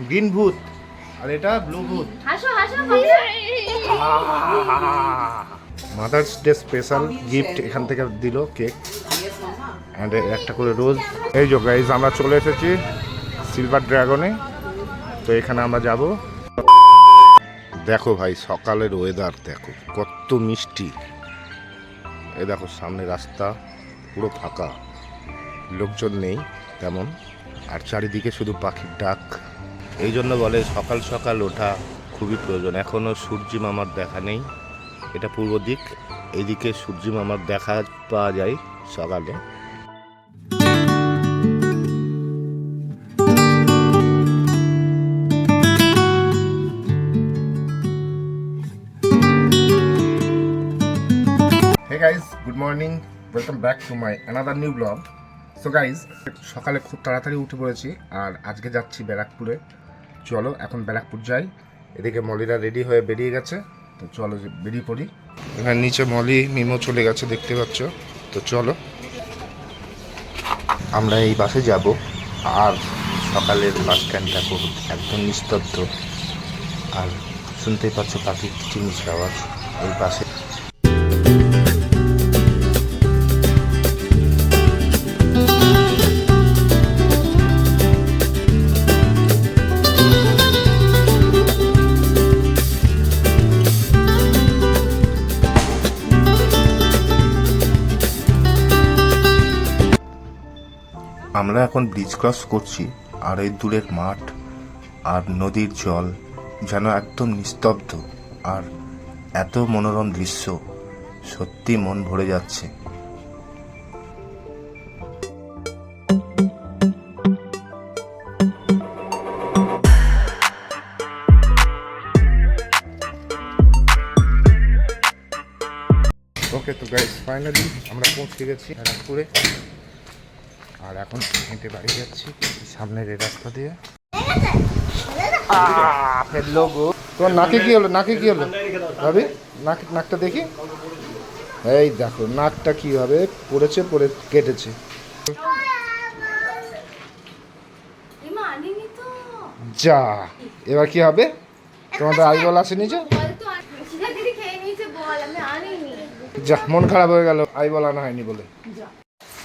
Green ভূত আর এটা blue ভূত। হাসো হাসো মাদার্স ডে স্পেশাল গিফট এখান থেকে দিল কেক অ্যান্ড একটা করে রোজ। এই যে গাইজ আমরা চলে এসেছি সিলভার ড্রাগনে, তো এখানে আমরা যাব। দেখো ভাই সকালের ওয়েদার দেখো কত মিষ্টি। এই দেখো সামনে রাস্তা পুরো ফাঁকা, লোকজন নেই তেমন, আর চারিদিকে শুধু পাখির ডাক। এই জন্য বলে সকাল সকাল ওঠা খুবই প্রয়োজন। এখনও সূর্যি মামার দেখা নেই, এটা পূর্ব দিক, এইদিকে সূর্যি মামার দেখা পাওয়া যায় সকালে। Hey guys, good morning. Welcome back to my another new vlog. So guys, সকালে খুব তাড়াতাড়ি উঠে পড়েছি আর আজকে যাচ্ছি ব্যারাকপুরে। চলো এখন ব্যারাকপুর যাই। এদিকে মলিরা রেডি হয়ে বেরিয়ে গেছে, তো চলো বেরিয়ে পড়ি। এখানে নিচে মলি মিমো চলে গেছে দেখতে পাচ্ছ, তো চলো আমরা এই বাসে যাব। আর সকালের বাস স্ট্যান্ডটা খুব একদম নিস্তব্ধ, আর শুনতেই পাচ্ছ পাখির কিচিরমিচির আওয়াজ এই বাসে। আমরা এখন ব্রিজ ক্রস করছি, আর এই দূরের মাঠ আর নদীর জল যেন একদম নিস্তব্ধ, আর এত মনোরম দৃশ্য, সত্যি মন ভরে যাচ্ছে। ওকে তো গাইস, ফাইনালি আমরা পৌঁছে গেছি ব্যারাকপুরে, আর এখন হেঁটে বাড়ি যাচ্ছি সামনের এই রাস্তা দিয়ে। তোর নাকে কি হলো? নাকে কি হলো ভাবি? নাকটা দেখি। এই দেখো নাকটা কিভাবে পড়েছে, পড়ে কেটেছে। যা, এবার কি হবে? তোমাদের আইবল আসেনি যে? যা, মন খারাপ হয়ে গেল আইবল আনা হয়নি বলে।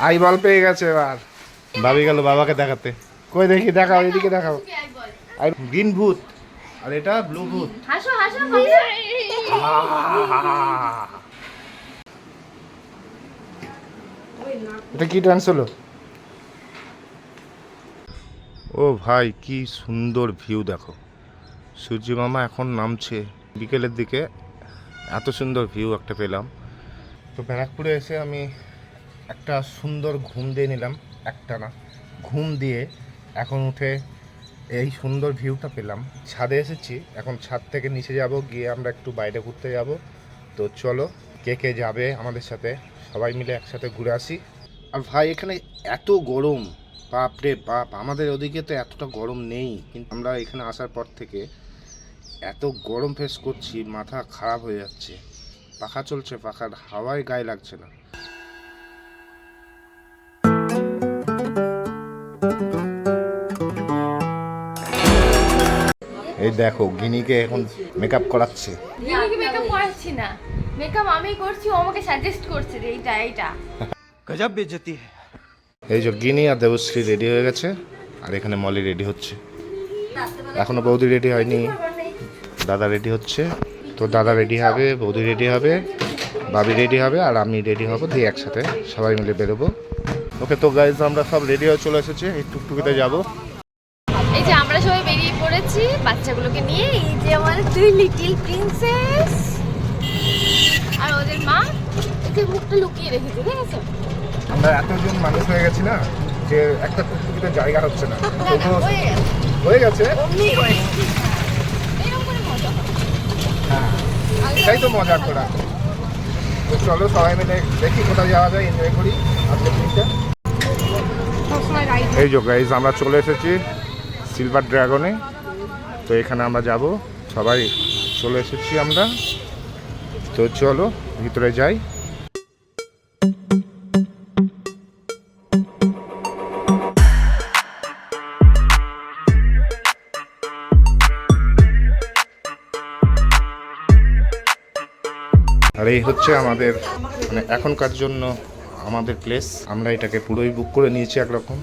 আইবল পেয়ে গেছে এবার। ভাবি গেল বাবাকে দেখাতে। কই দেখি, দেখাও, এদিকে দেখাও। গ্রিন ভূত আর এটা ব্লু ভূত। হাসো হাসো এটা কি ডান্স হলো? ও ভাই কি সুন্দর ভিউ দেখো, সূর্যি মামা এখন নামছে বিকেলের দিকে, এত সুন্দর ভিউ একটা পেলাম। তো ব্যারাকপুরে এসে আমি একটা সুন্দর ঘুম দিয়ে নিলাম, একটা না ঘুম দিয়ে এখন উঠে এই সুন্দর ভিউটা পেলাম। ছাদে এসেছি, এখন ছাদ থেকে নিচে যাব, গিয়ে আমরা একটু বাইরে ঘুরতে যাব। তো চলো, কে কে যাবে আমাদের সাথে, সবাই মিলে একসাথে ঘুরে আসি। আর ভাই এখানে এত গরম, বাপ রে বাপ, আমাদের ওদিকে তো এতটা গরম নেই, কিন্তু আমরা এখানে আসার পর থেকে এত গরম ফেস করছি, মাথা খারাপ হয়ে যাচ্ছে। পাখা চলছে, পাখার হাওয়ায় গায়ে লাগছে না। এই দেখো গিনিকে এখন মেকআপ করাচ্ছে। গিনিকে মেকআপ করাচ্ছি না, মেকআপ আমি করছি, ও আমাকে সাজেস্ট করছে যে এইটা গজব বেজতি। এই যে গিনি আর দেবশ্রী রেডি হয়ে গেছে, আর এখানে মলি রেডি হচ্ছে। এখনো বৌদি রেডি হয়নি, দাদা রেডি হচ্ছে। তো দাদা রেডি হবে, বৌদি রেডি হবে, ভাবি রেডি হবে, আর আমি রেডি হব, দিয়ে একসাথে সবাই মিলে বেরোবো। ওকে তো গাইজ, আমরা সব রেডি হয়ে চলে এসেছি, এই টুকটুকিতে যাবো। এই যে আমরা সবাই বেরিয়ে পড়েছি বাচ্চাগুলোকে নিয়ে। এই যে আমার দুই লিটল প্রিন্সেস আর ওদের মা, একে মুখটা লুকিয়ে রেখেছে, ঠিক আছে? আমরা এতজন মানুষ হয়ে গেছি না, যে একটা টুকটুকিতে জায়গা হচ্ছে না। হয়ে গেছে, এটাই তো মজা করা। তো চলো সবাই মিলে দেখি কোথায় যাওয়া যায়, এনজয় করি আজকের দিনটা। এই যে গাইজ, আমরা চলে এসেছি সিলভার ড্রাগনে, তো এখানে আমরা যাব, সবাই চলে এসেছি আমরা। তো চলো ভিতরে যাই। আর এই হচ্ছে আমাদের মানে এখনকার জন্য আমাদের প্লেস। আমরা এটাকে পুরোই বুক করে নিয়েছি একরকম।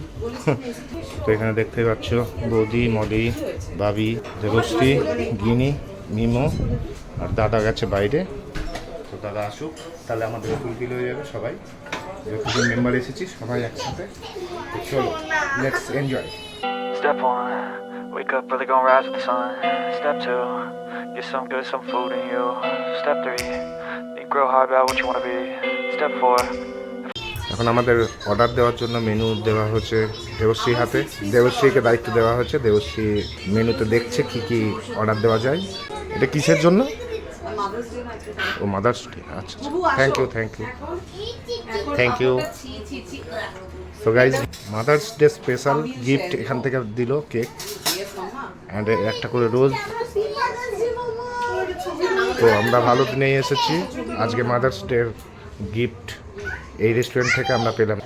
তো এখানে দেখতে পাচ্ছ বৌদি, মলি, বাবি, দেবশ্রী, গিনি, মিমো আর দাদা গেছে বাইরে। তো দাদা আসুক, তাহলে আমাদের ফুলফিল হয়ে যাবে সবাই, যতজন মেম্বার এসেছি সবাই একসাথে। তো চলো, let's enjoy. Step 1, wake up early, gonna rise with the sun. Step 2, get some food in you. Step 3, think real hard about what you wanna be. Step 4. এখন আমাদের অর্ডার দেওয়ার জন্য মেনু দেওয়া হচ্ছে দেবশ্রীর হাতে। দেবশ্রীকে দায়িত্ব দেওয়া হচ্ছে। দেবশ্রী মেনুতে দেখছে কি কি অর্ডার দেওয়া যায়। এটা কিসের জন্য? ও মাদার্স ডে। আচ্ছা, thank you thank you. So guys, mother's day special gift এখান থেকে দিল কেক অ্যান্ড একটা করে রোজ। তো আমরা ভালো দিনেই এসেছি। আজকে মাদার্স ডে গিফট এই রেস্টুরেন্ট থেকে আমরা পেলাম।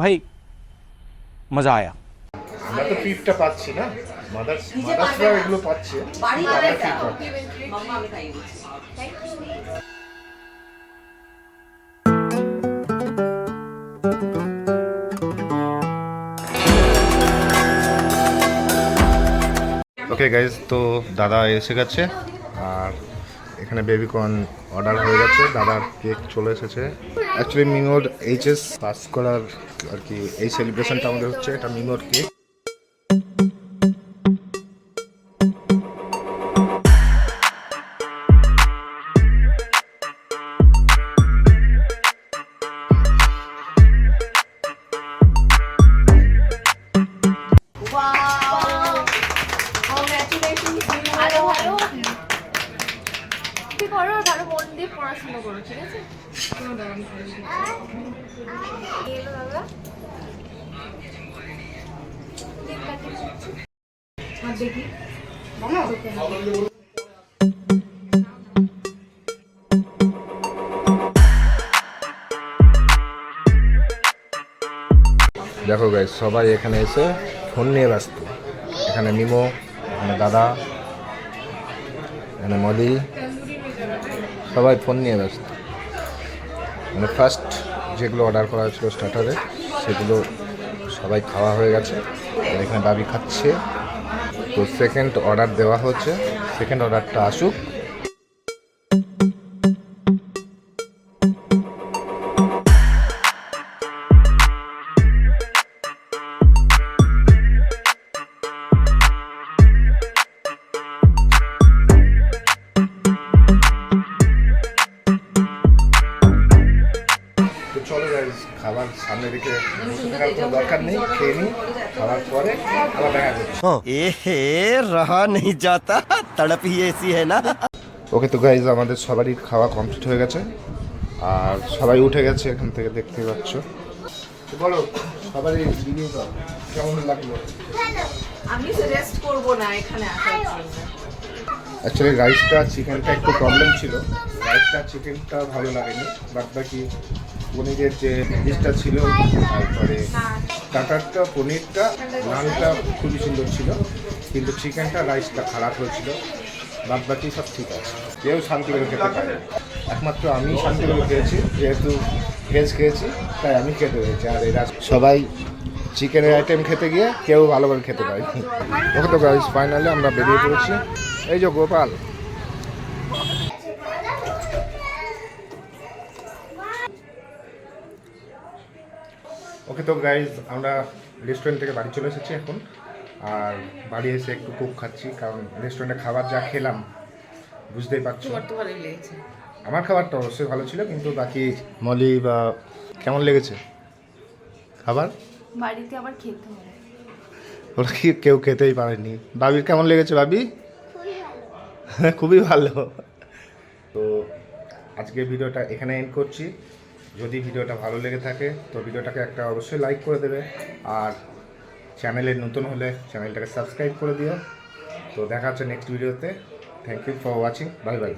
भाई मजा आया। আমরা তো ফিফটা পাচ্ছি না, মাদার্সরা এগুলো পাচ্ছে। ওকে গাইজ, তো দাদা এসে গেছে আর এখানে বেবিকর্ন অর্ডার হয়ে গেছে। দাদার কেক চলে এসেছে। অ্যাকচুয়ালি মিমোর এইচএস পাস করার আর কি এই সেলিব্রেশনটা আমাদের হচ্ছে। এটা মিমোর কেক। করো, ভালো মন দিয়ে পড়াশোনা করো, ঠিক আছে? এলো দাদা। দেখি দেখো গাইজ, সবাই এখানে এসে ফোন নিয়ে ব্যস্ত। এখানে মিমো, এখানে দাদা, এখানে মলি, সবাই ফোন নিয়ে ব্যস্ত। মানে ফার্স্ট যেগুলো অর্ডার করা হয়েছিল স্টার্টারে, সেগুলো সবাই খাওয়া হয়ে গেছে। আর এখানে দাবি খাচ্ছে। তো সেকেন্ড অর্ডার দেওয়া হচ্ছে, সেকেন্ড অর্ডারটা আসুক। চলো গাইজ, খাবার সামনে দিকে বসে থাকার কোনো দরকার নেই, খেয়ে নিই। খাবার পরে আবার দেখা যাচ্ছে। रहा नहीं जाता, तड़प ही ऐसी है ना। ওকে, তো গাইজ আমাদের সবারই খাওয়া কমপ্লিট হয়ে গেছে আর সবাই উঠে গেছে এখান থেকে, দেখতে পাচ্ছ। তো বলো, সবারই রিভিউ দাও, কেমন লাগলো? আমি সাজেস্ট করব না এখানে আসার জন্য। অ্যাকচুয়ালি রাইসটা চিকেনটা একটু প্রবলেম ছিল। রাইসটা চিকেনটা ভালো লাগেনি, বাদ বাকি পনিরের যে ডিশটা ছিল, তারপরে স্টার্টারটা, পনিরটা, নানটা খুবই সুন্দর ছিল, কিন্তু চিকেনটা রাইসটা খারাপ হয়েছিল। বাদ বাকি সব ঠিক আছে, কেউ শান্তি করে খেতে পারে। একমাত্র আমি শান্তি করে খেয়েছি, যেহেতু ভেজ খেয়েছি তাই আমি খেতে হয়েছি। আর এরা সবাই চিকেনের আইটেম খেতে গিয়ে কেউ ভালো করে খেতে পারেনি। ওকে, তো গাইস ফাইনালি আমরা বেরিয়ে পড়েছি। এই যে গোপাল। ওকে, তো গাইজ আমরা রেস্টুরেন্ট থেকে বাড়ি চলে এসেছি এখন। আর বাড়ি এসে একটু কুক খাচ্ছি, কারণ রেস্টুরেন্টে খাবার যা খেলাম বুঝতেই পারছো। আমার খাবারটা অবশ্যই ভালো ছিল, কিন্তু বাকি মলি বা কেমন লেগেছে খাবার? বাড়িতে আবার খেতে হবে। ওরা কি কেউ খেতেই পারেনি। বাবির কেমন লেগেছে বাবি? খুবই ভালো। তো আজকে ভিডিওটা এখানে এন্ড করছি। যদি ভিডিওটা ভালো লেগে থাকে তো ভিডিওটাকে একটা অবশ্যই লাইক করে দেবে, আর চ্যানেলে নতুন হলে চ্যানেলটাকে সাবস্ক্রাইব করে দিও। তো দেখা হচ্ছে নেক্সট ভিডিওতে। Thank you for watching, bye by.